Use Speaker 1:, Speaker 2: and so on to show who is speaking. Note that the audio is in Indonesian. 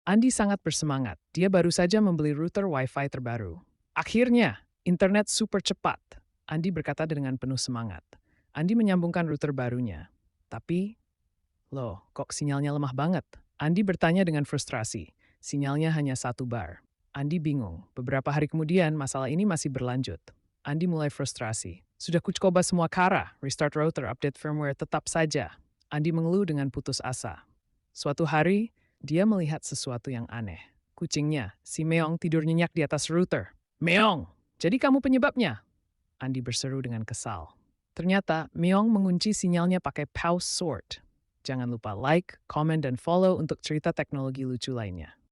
Speaker 1: Andi sangat bersemangat. Dia baru saja membeli router Wi-Fi terbaru. Akhirnya, internet super cepat. Andi berkata dengan penuh semangat. Andi menyambungkan router barunya. Tapi, loh, kok sinyalnya lemah banget? Andi bertanya dengan frustrasi. Sinyalnya hanya 1 bar. Andi bingung. Beberapa hari kemudian, masalah ini masih berlanjut. Andi mulai frustrasi. Sudah kucoba semua cara, restart router, update firmware, tetap saja. Andi mengeluh dengan putus asa. Suatu hari, dia melihat sesuatu yang aneh. Kucingnya, si Meong, tidur nyenyak di atas router. Meong, jadi kamu penyebabnya? Andi berseru dengan kesal. Ternyata, Meong mengunci sinyalnya pakai pause sort. Jangan lupa like, comment, dan follow untuk cerita teknologi lucu lainnya.